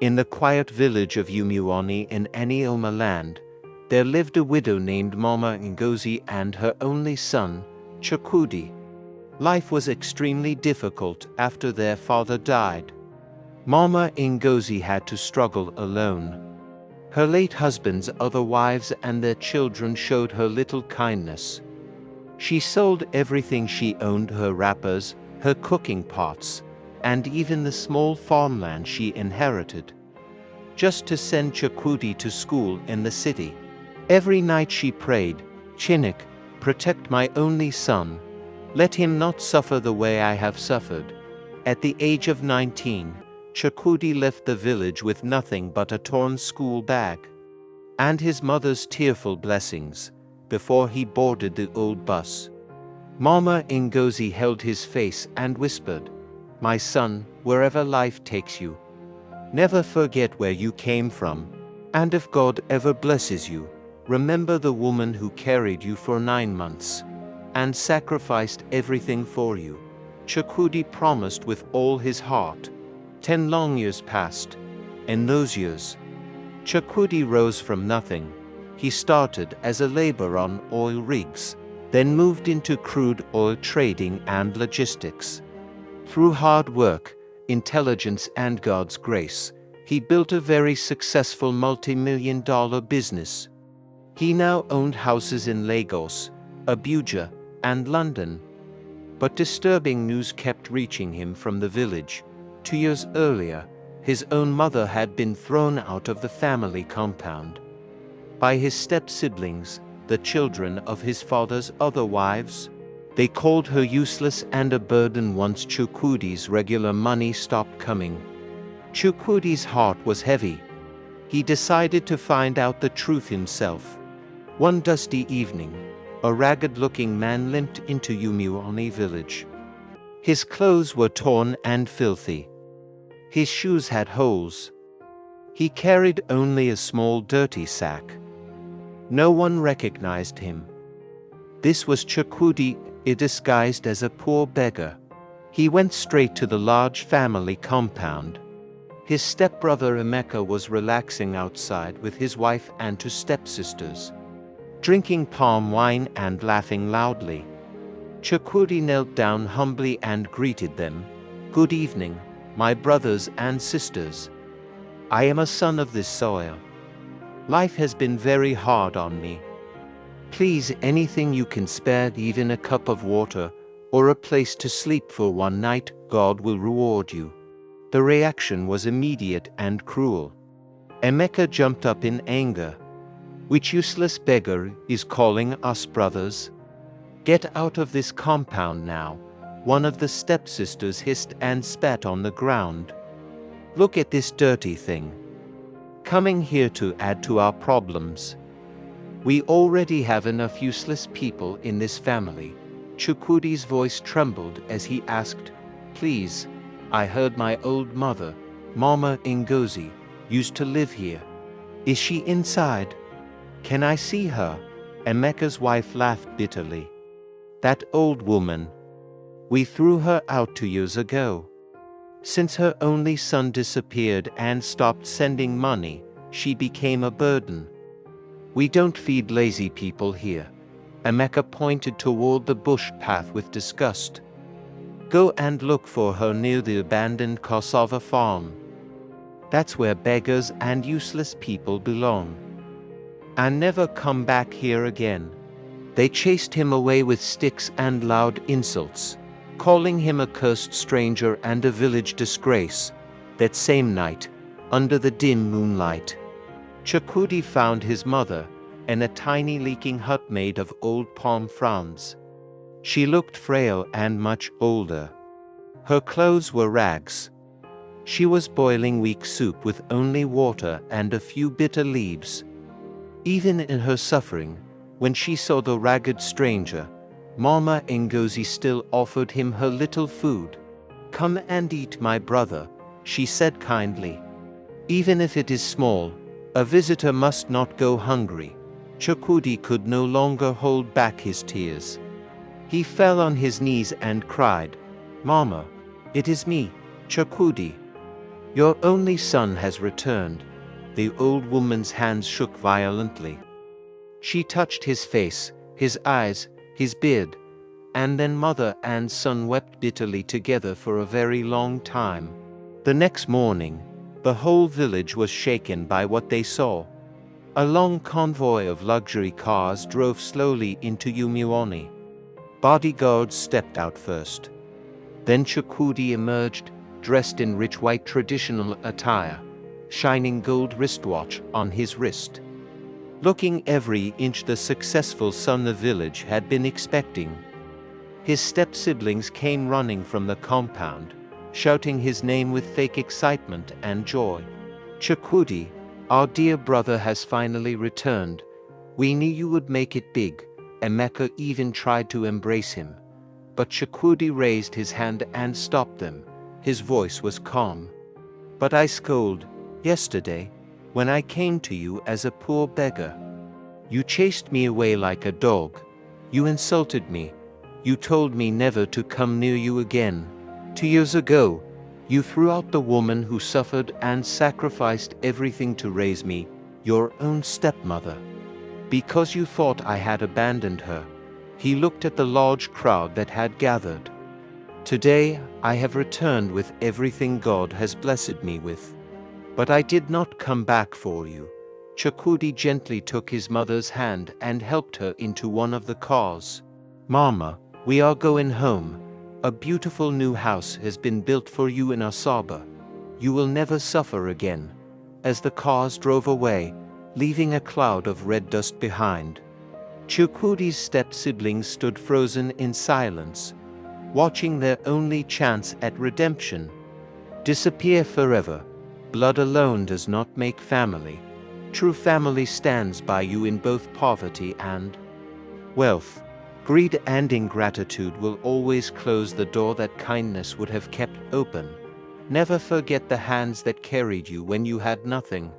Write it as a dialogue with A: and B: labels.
A: In the quiet village of Umuoni in Anioma land, there lived a widow named Mama Ngozi and her only son, Chukwudi. Life was extremely difficult after their father died. Mama Ngozi had to struggle alone. Her late husband's other wives and their children showed her little kindness. She sold everything she owned, her wrappers, her cooking pots, and even the small farmland she inherited, just to send Chukwudi to school in the city. Every night she prayed, "Chineke, protect my only son. Let him not suffer the way I have suffered." At the age of 19, Chukwudi left the village with nothing but a torn school bag and his mother's tearful blessings before he boarded the old bus. Mama Ngozi held his face and whispered, "My son, wherever life takes you, never forget where you came from. And if God ever blesses you, remember the woman who carried you for 9 months and sacrificed everything for you." Chukwudi promised with all his heart. 10 long years passed. In those years, Chukwudi rose from nothing. He started as a laborer on oil rigs, then moved into crude oil trading and logistics. Through hard work, intelligence, and God's grace, he built a very successful multi-million-dollar business. He now owned houses in Lagos, Abuja, and London. But disturbing news kept reaching him from the village. 2 years earlier, his own mother had been thrown out of the family compound by his step-siblings, the children of his father's other wives. They called her useless and a burden once Chukwudi's regular money stopped coming. Chukwudi's heart was heavy. He decided to find out the truth himself. One dusty evening, a ragged-looking man limped into Umuoni village. His clothes were torn and filthy. His shoes had holes. He carried only a small dirty sack. No one recognized him. This was Chukwudi, disguised as a poor beggar. He went straight to the large family compound. His stepbrother Emeka was relaxing outside with his wife and 2 stepsisters, drinking palm wine and laughing loudly. Chukwudi knelt down humbly and greeted them. "Good evening, my brothers and sisters. I am a son of this soil. Life has been very hard on me. Please, anything you can spare, even a cup of water or a place to sleep for one night, God will reward you." The reaction was immediate and cruel. Emeka jumped up in anger. "Which useless beggar is calling us brothers? Get out of this compound now," one of the stepsisters hissed and spat on the ground. "Look at this dirty thing. Coming here to add to our problems. We already have enough useless people in this family." Chukwudi's voice trembled as he asked, "Please, I heard my old mother, Mama Ngozi, used to live here. Is she inside? Can I see her?" Emeka's wife laughed bitterly. "That old woman. We threw her out 2 years ago. Since her only son disappeared and stopped sending money, she became a burden. We don't feed lazy people here." Emeka pointed toward the bush path with disgust. "Go and look for her near the abandoned cassava farm. That's where beggars and useless people belong. And never come back here again." They chased him away with sticks and loud insults, calling him a cursed stranger and a village disgrace. That same night, under the dim moonlight, Chukwudi found his mother in a tiny leaking hut made of old palm fronds. She looked frail and much older. Her clothes were rags. She was boiling weak soup with only water and a few bitter leaves. Even in her suffering, when she saw the ragged stranger, Mama Ngozi still offered him her little food. "Come and eat, my brother," she said kindly. "Even if it is small, a visitor must not go hungry." Chukwudi could no longer hold back his tears. He fell on his knees and cried, "Mama, it is me, Chukwudi. Your only son has returned." The old woman's hands shook violently. She touched his face, his eyes, his beard, and then mother and son wept bitterly together for a very long time. The next morning, the whole village was shaken by what they saw. A long convoy of luxury cars drove slowly into Umuoni. Bodyguards stepped out first. Then Chakudi emerged, dressed in rich white traditional attire, shining gold wristwatch on his wrist. Looking every inch the successful son the village had been expecting. His step-siblings came running from the compound, shouting his name with fake excitement and joy. "Chakudi, our dear brother has finally returned. We knew you would make it big." Emeka even tried to embrace him. But Chakudi raised his hand and stopped them. His voice was calm. "But I scolded yesterday, when I came to you as a poor beggar. You chased me away like a dog. You insulted me. You told me never to come near you again. 2 years ago, you threw out the woman who suffered and sacrificed everything to raise me, your own stepmother. Because you thought I had abandoned her." He looked at the large crowd that had gathered. "Today, I have returned with everything God has blessed me with. But I did not come back for you." Chakudi gently took his mother's hand and helped her into one of the cars. "Mama, we are going home. A beautiful new house has been built for you in Asaba. You will never suffer again." As the cars drove away, leaving a cloud of red dust behind, Chukwudi's step-siblings stood frozen in silence, watching their only chance at redemption disappear forever. Blood alone does not make family. True family stands by you in both poverty and wealth. Greed and ingratitude will always close the door that kindness would have kept open. Never forget the hands that carried you when you had nothing.